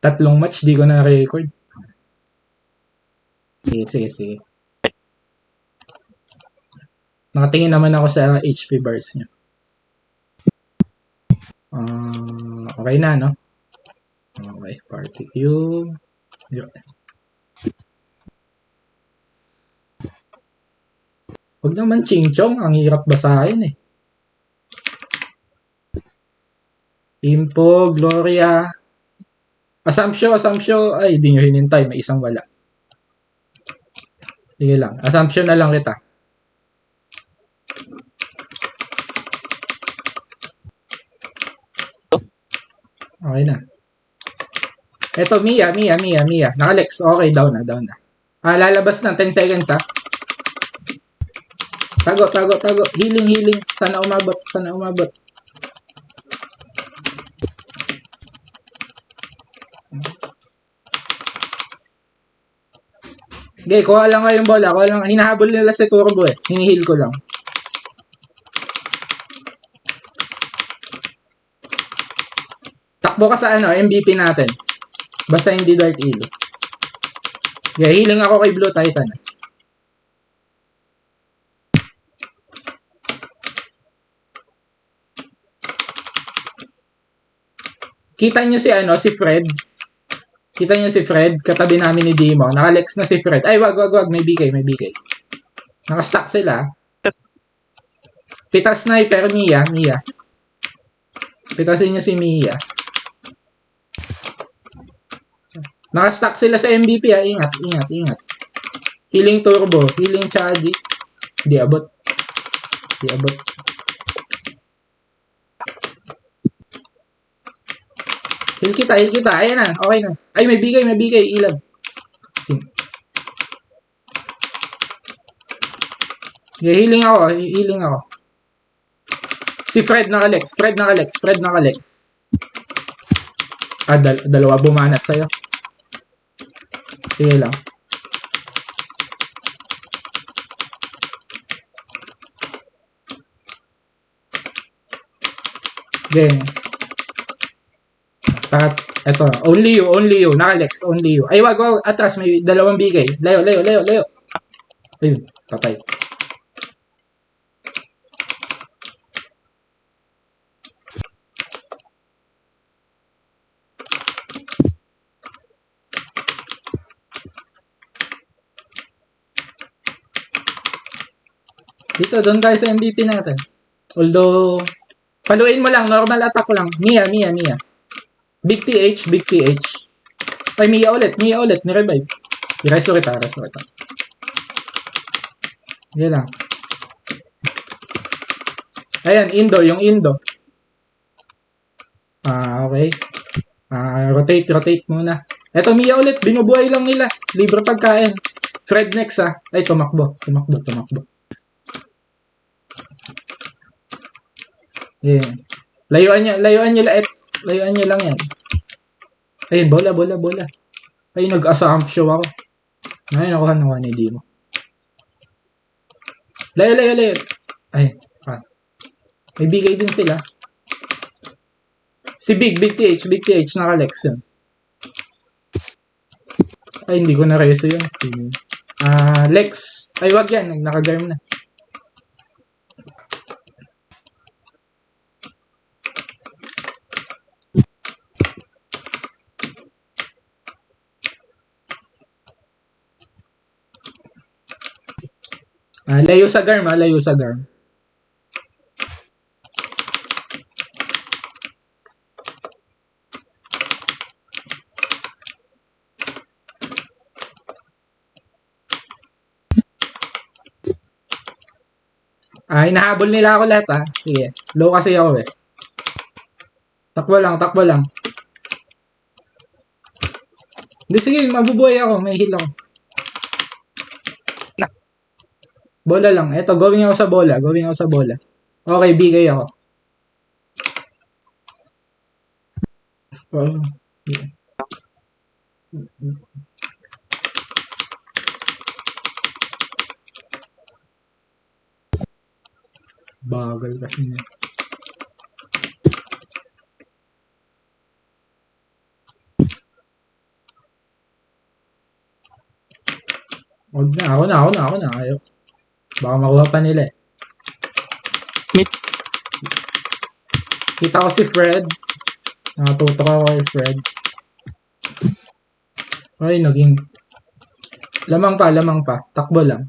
3 match, di ko na record. Sige. Nakatingin naman ako sa HP bars niya. Okay na, no? Okay, party cube. Huwag naman ching-chong, ang hirap basahin eh. Impo, Gloria. Assumption, ay, di nyo hinintay, may isang wala. Sige lang, assumption na lang kita. Okay na. Eto, Mia. Nakalex, okay, down na. Lalabas na, 10 seconds ha. Tago. Healing. Sana umabot. Okay, kuha lang nga yung bola. Hinahabol nila si Turbo eh. Hinihil ko lang. Takbo ka sa MVP natin. Basta hindi Dark Elo. Okay, healing ako kay Blue Titan. Kita nyo si Fred. Katabi namin ni Dimo. Nakalex na si Fred. Ay, wag. May BK. Nakastack sila. Pita sniper, Mia. Pitasin nyo si Mia. Nakastack sila sa MVP ha. Ingat. Healing Turbo. Healing Chadi. Di abot. Heal kita. Ayan na. Okay na. Ay, may BK. Ilag. Yeah, healing ako. Si Fred nakalex. Dalawa bumanat sa'yo. Sige lang. Game. Eto, only you. Nakalex, only you. Ay, wag. Atras, may 2 BK. Layo. Ayun, patay. Dito, doon tayo sa MVP natin. Although, paluin mo lang, normal attack lang. Mia. Big TH. Ay, Mia ulit, ni-revive. I-reso kita. Yan lang. Ayan, yung Indo. Okay. Rotate muna. Eto, Mia ulit, binubuhay lang nila. Libre pagkain. Fred next ha. Ay, tumakbo. Yeah. Layuan nyo lang yan. Ay, bola. Ay, nag-assumption ako. Ay, nakuha ni Dimo. Layo. Ay, may bigay din sila. Si Big TH, nakalex yun. Ay, hindi ko na reso yun. Lex. Ay, wag yan. Nakagarm na. Layo sa garm. Hinahabol nila ako lahat ha. Sige. Low kasi ako eh. Takbo lang. Hindi, sige. Mabubuhay ako. May heal ako. Bola lang. Eto, going ako sa bola. Okay, bigay ako. Yeah. Bagal kasi niya. Huwag na, ako na. Ayaw. Baka makuha pa nila eh. Mid. Kita ko si Fred. Nakatutok ako kay Fred. Ay, naging... Lamang pa. Takbo lang.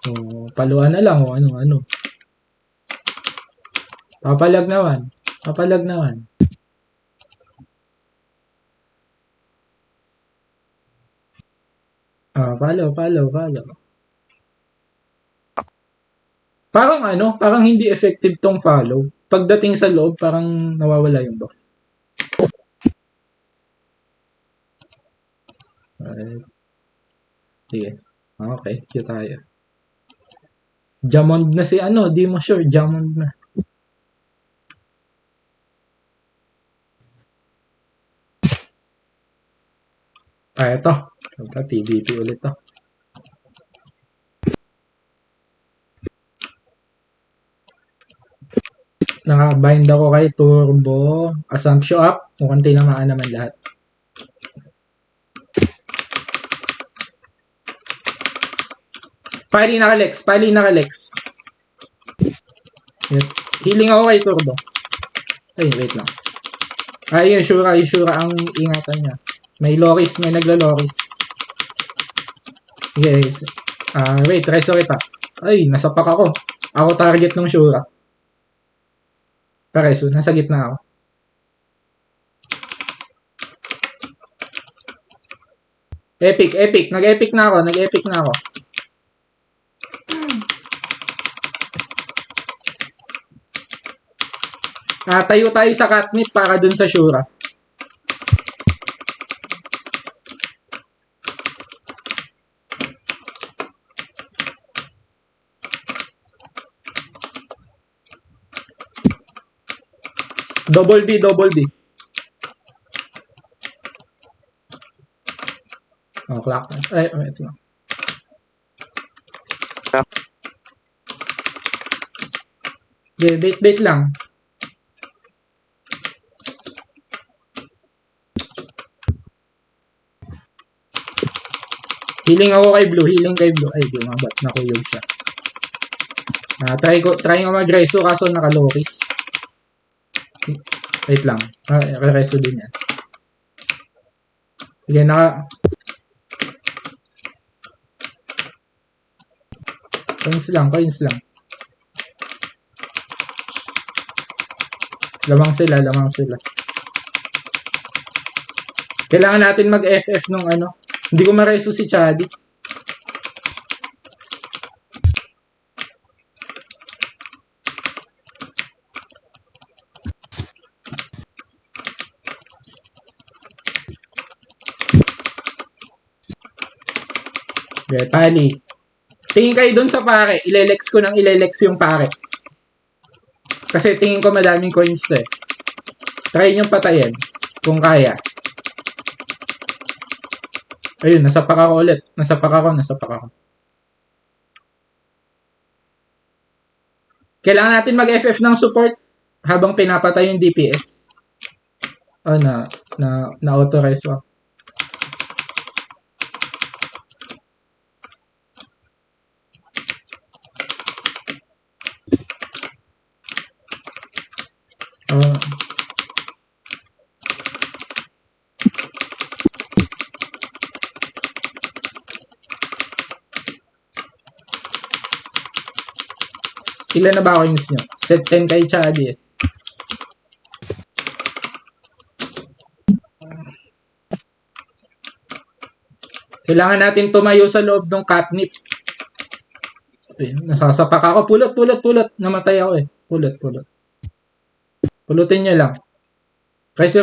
Oh, paluan na lang. Ano. Papalag naman. Follow. Parang hindi effective tong follow. Pagdating sa loob, parang nawawala yung buff. Sige. Okay, cute tayo. Jamond na si di mo sure, Jamond na. Ito. PvP ulit to. Naka-bind ako kay Turbo. Assumption up. Mukhang tinamaan naman lahat. Pali naka-Lex. Healing ako kay Turbo. Ay, wait lang. Yung Shura ang ingatan niya. May naglo-Loris. Yes. Wait, reso kita. Ay, nasapak ako. Ako target ng Shura. Pareso, nasa gitna ako. Epic. Nag-epic na ako. Tayo sa catnip para dun sa Shura. Double B. Clock. Ay, wait lang. Bait lang. Healing ako kay Blue. Ay, gumabat. Nakuyog siya. Try ko mag-reso kaso naka-Loris. Wait lang. Reso din yan. Sige, Coins lang. Lamang sila. Kailangan natin mag-FF nung Hindi ko ma-reso si Chadi. Okay, Pali. Tingin kayo dun sa pare. Ilelex yung pare. Kasi tingin ko madaming coins to eh. Try nyo patayin. Kung kaya. Ayun, nasapak ako ulit. Nasapak ako. Kailangan natin mag-FF ng support habang pinapatay yung DPS. Na-authorize ako. Ilan na ba coins nyo? Set 10 kay Chadi eh. Kailangan natin tumayo sa loob ng catnip. Nasasapak ako. Pulot. Namatay ako eh. Pulot. Pulutin nyo lang. Reso.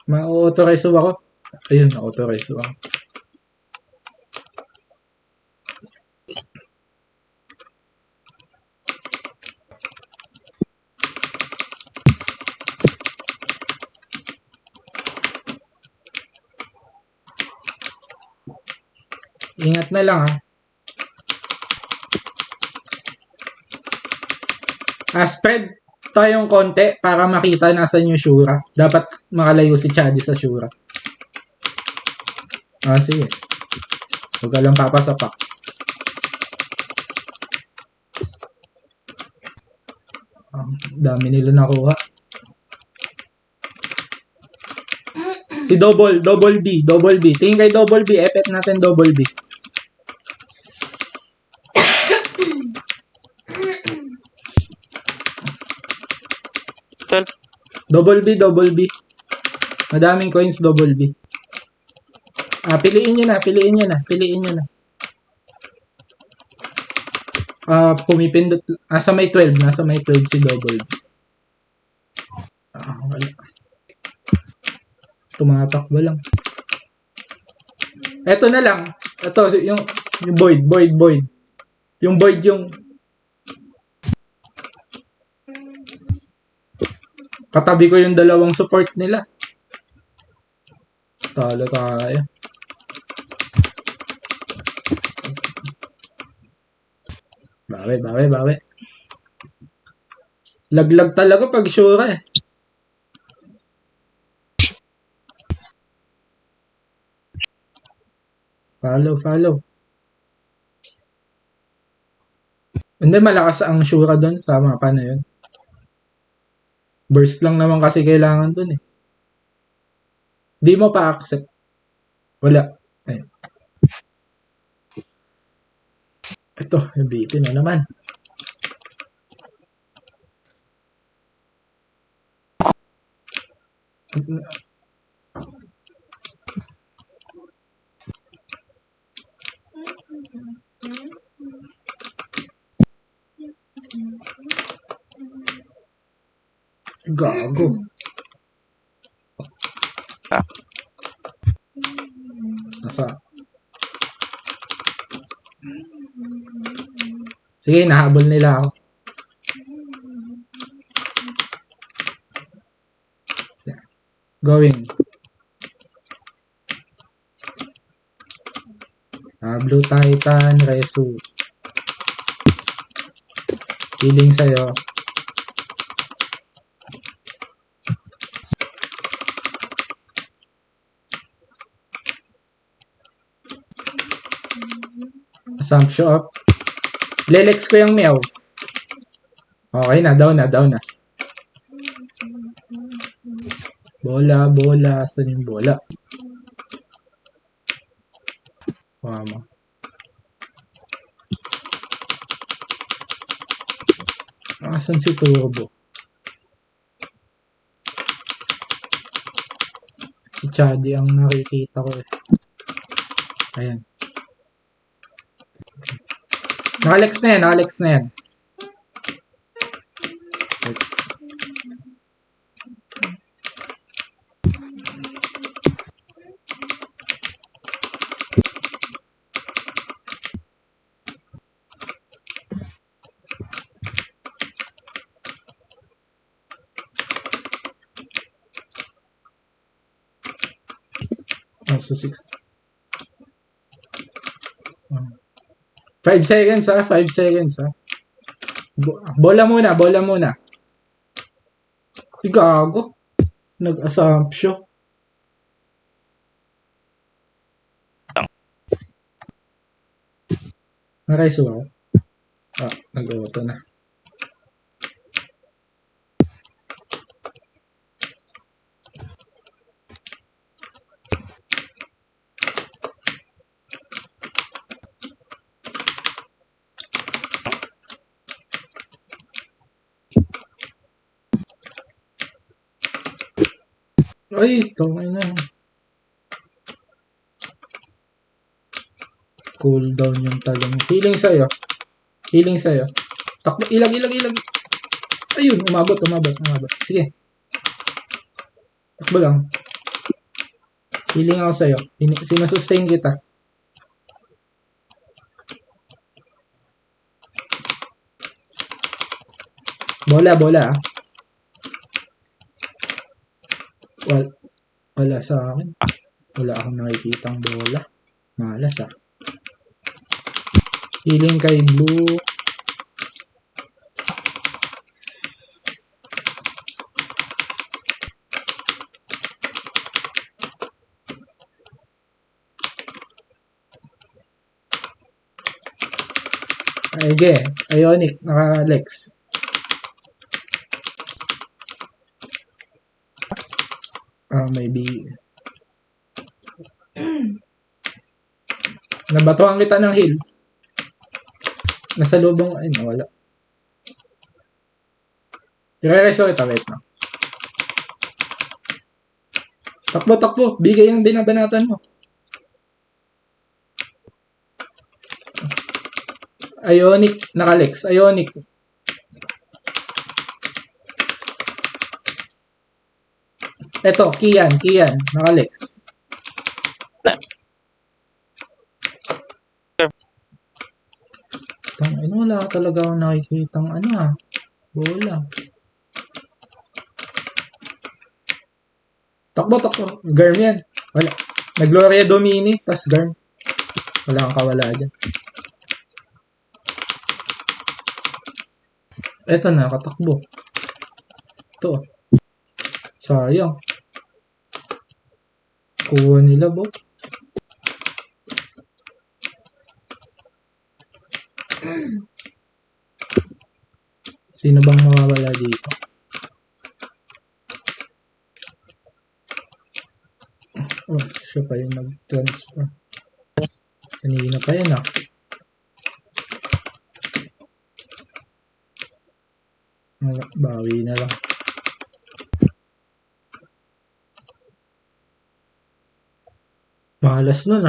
Ma-auto-reso ako. Ayun, na-auto-reso ako. Ingat na lang spread tayong konti para makita nasan yung Shura. Dapat makalayo si Chadi sa Shura. Ah, sige. Huwag ka lang papasapak. Dami nila nakuha. Si double B. Tingin kay double B. FF natin double B. Double B. Madaming coins double B. Piliin nyo na. Pumipindot. Nasa may 12 si double B. Wala. Tumatakbo lang. Eto na lang. Ito, yung Void. Yung Void yung katabi ko yung dalawang support nila. Talo tayo. Bawi. Laglag talaga pag sure eh. Follow. Hindi, malakas ang Shura doon sa mapa na yun. Burst lang naman kasi kailangan doon eh. Di mo pa accept. Wala. Ayun. Ito, MVP na naman. Gago. Nasa. Sige, nahabol nila ako. Going. Blue Titan, Resu. Healing sa'yo. Assumption up. Lelex ko yung meow. Okay na, down na. Bola. Saan yung bola? Wow. Asan si Turbo? Si Chadi ang nakikita ko eh. Ayan. Nakalex na yan. So 6. 5 seconds ha. Bola muna. Gago. Nag-assumption. Nareso ako. Nag-auto na. Ay, tawag na. Cool down yung talong. Healing sa'yo. Takbo, ilag. Ayun, umabot. Sige. Takbo lang. Healing ako sa'yo. Sinasustain kita. Bola ah. Wala sa akin. Wala akong nakikitang bola. Malas ah. Healing kay Blue. Ege, Ionic, naka-Lex. Maybe. Nabatuhan kita ng heal. Nasa lubong, ay, nawala. I-reso kita, wait na. Takbo, takbo. Bigay yung binabanatan mo. Ionic, naka-Lex. Ionic. Eto, Kian, naka-Lex. Ano, wala talaga akong nakikitang bola. Takbo. Garm yan. Wala. Nag-Gloria Domini, tas Garm. Wala kang kawala dyan. Eto na, katakbo. Ito. Sayang. Kuha nila, bo. Sino bang mawawala dito? Oh, siya pa yung nag-transfer. Kanina pa yan Bawi na lang. Malas nun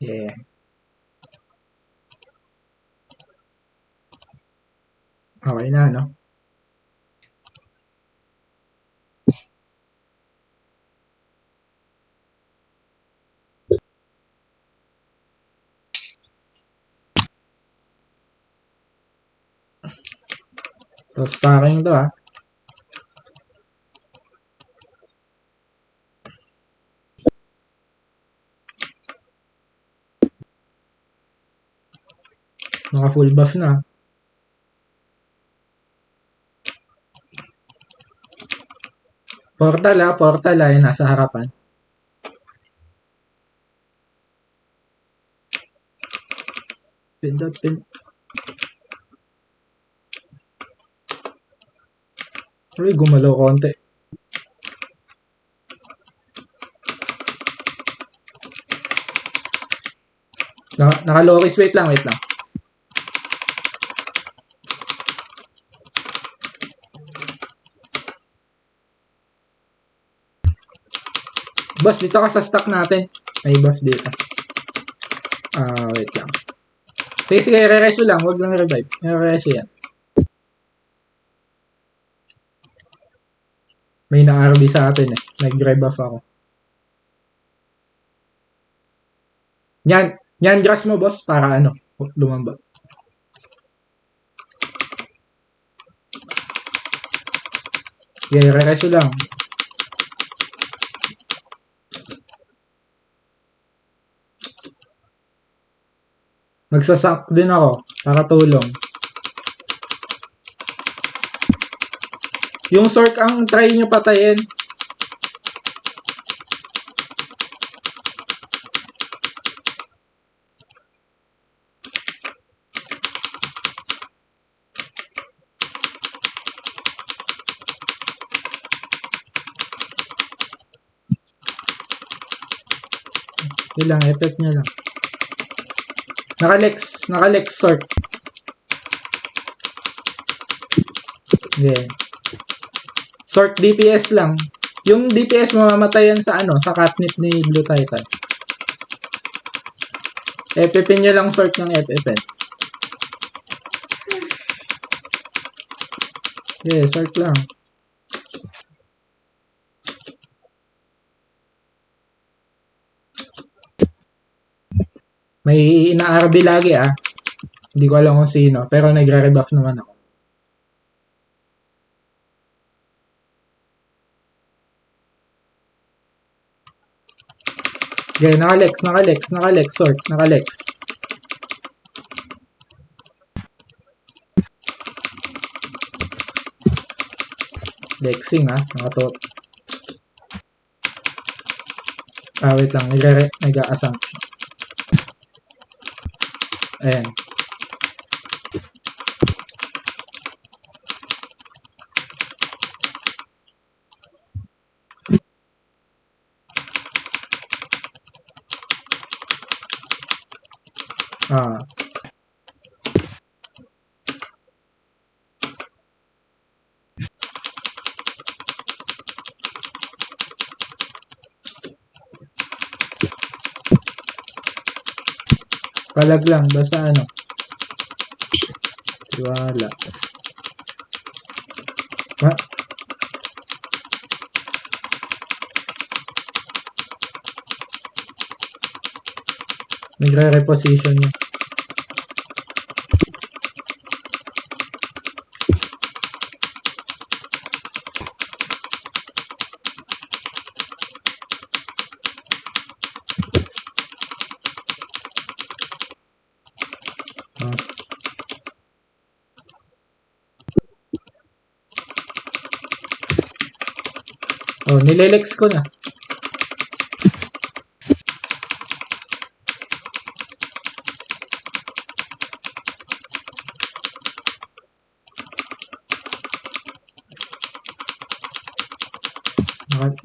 Yeah. Okay na, no? So, stacking to, Naka full buff na. Portal ay nasa harapan. Pindot. Uy, gumalaw konti. Naka-Loris, wait lang. Boss, dito ka sa stack natin. May buff dito. Wait lang. Sige, re-reso lang. Huwag lang revive. Re-reso yan. May na-RB sa atin Nag-rebuff ako. Yan grass mo, boss, para lumambot. Okay, re-reso lang. Magsasak din ako para tulong. Yung Sork ang try nyo patayin. Yun lang, effect nyo lang. Naka-Lex Sork. Yeah. Sork DPS lang. Yung DPS mamamatayan sa sa catnip ni Blue Titan. FFN nyo lang Sork ng FFN. Yeah, Sork lang. May ina-RB lagi Hindi ko alam kung sino. Pero nagre-rebuff naman ako. Okay, naka-Lex, Sork, naka-Lex. Lexing naka-tot. Wait lang. Nag-assumption. Ayan. Ah. Palag lang. Basta ano. Tiwala. Ha? Nagre-reposition niya. Ah. Oh, nilelex ko na.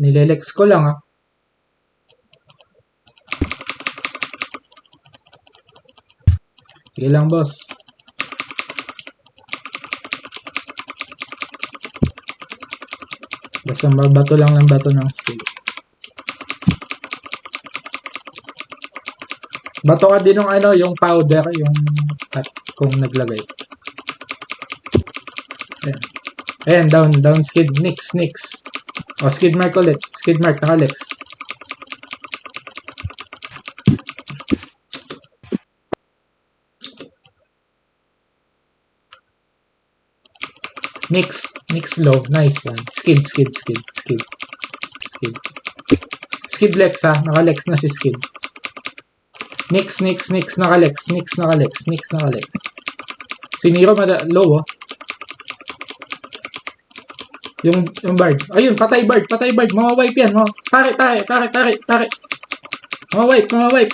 Nilelex ko lang ah. Sige lang boss. Basta mabato lang ng bato ng skill. Bato ka din ng ano, yung powder, yung kung naglagay. Ayan. Ayan, down skid. Nix. O, skid mark ulit. Skid mark, nakalex. Nix low. Nice one. Skid. Skid lex ha. Nakalex na si skid. Nix. Nakalex. Si Nero low oh. Yung bard. Ayun, patay bard. Mga-wipe yan. Pare. Mga-wipe.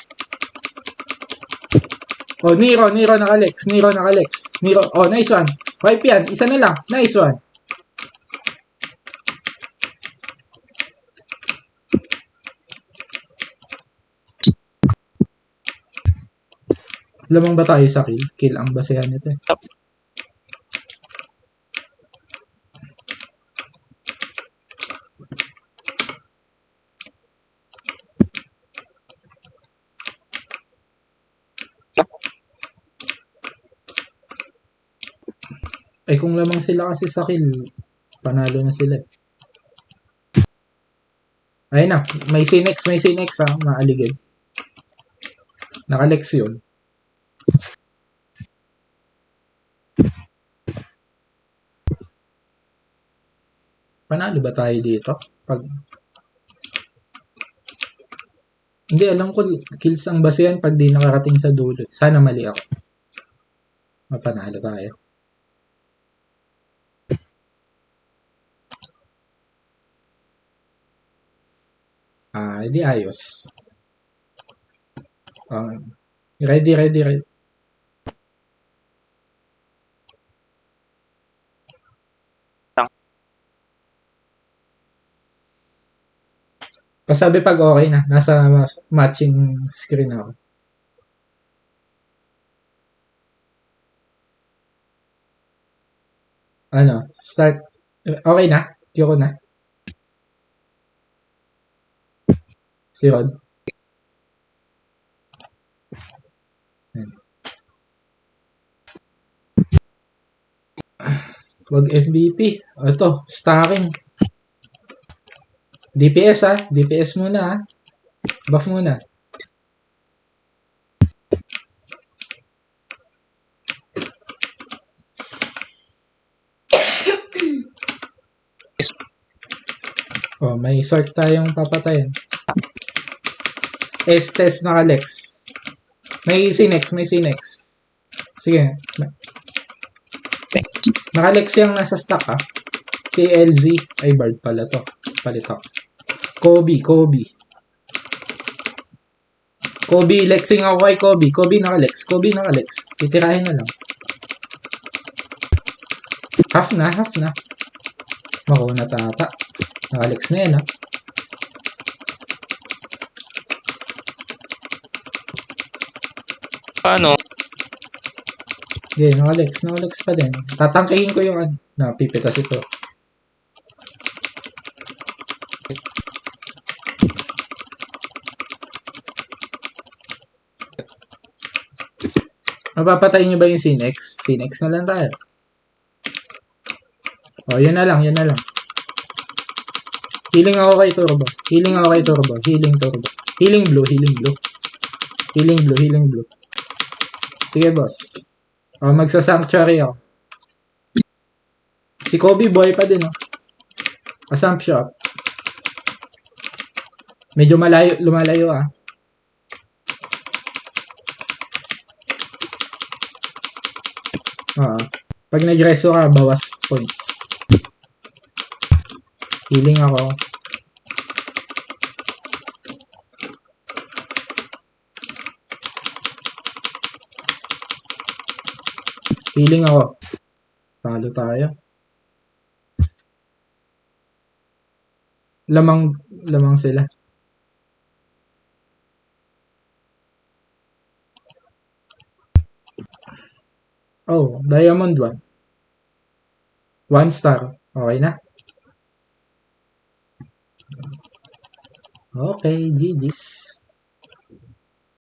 Oh, Nero nakalex. Oh, nice one. Wipe yan. Isa na lang. Nice one. Lamang ba tayo sa kill? Kill ang basehan nito eh. Ay kung lamang sila kasi sa kill, panalo na sila. Ayun na, may Sinex ha, maaligid. Nakalex yun. Panalo ba tayo dito? Hindi, alam ko kills ang basehan pag di nakarating sa dulo. Sana mali ako. Mapanalo tayo. Hindi ayos. Ready. Pasabi pag okay na, nasa matching screen ako. Start. Okay na? Tiyo ko na. Si Rod. Wag MVP. Ito, stacking. DPS ha. DPS muna ha. Buff muna. Oh, may sort tayong papatayin. S-test nakalex. May Sinex. Sige. Nakalex yung nasa stock ha. Si LZ. Ay, Bard pala to. Palito. Kobe. Kobe, Lexing ako kay Kobe. Kobe naka-Lex. Kobe naka-Lex. Titirahin na lang. Half na, half na. Mako na tata. Naka-Lex na yan, ha. Paano? Okay, naka-Lex. Naka-Lex pa din. Tatangkihin ko yung ano. Napipitas ito. Mapapatayin niyo ba yung Sinex? Sinex na lang tayo. O, yun na lang, yun na lang. Healing ako kay Turbo. Healing ako kay Turbo. Healing Turbo. Healing blue, healing blue. Healing blue, healing blue. Sige, boss. O, magsa-sanctuary ako. Si Kobe boy pa din, oh. Asump shop. Medyo malayo, lumalayo, ah. Oo. Pag nag-reso ka, bawas points. Healing ako. Healing ako. Talo tayo. Lamang sila. Oh, Diamond 1. 1 star. Okay na? Okay, GG's.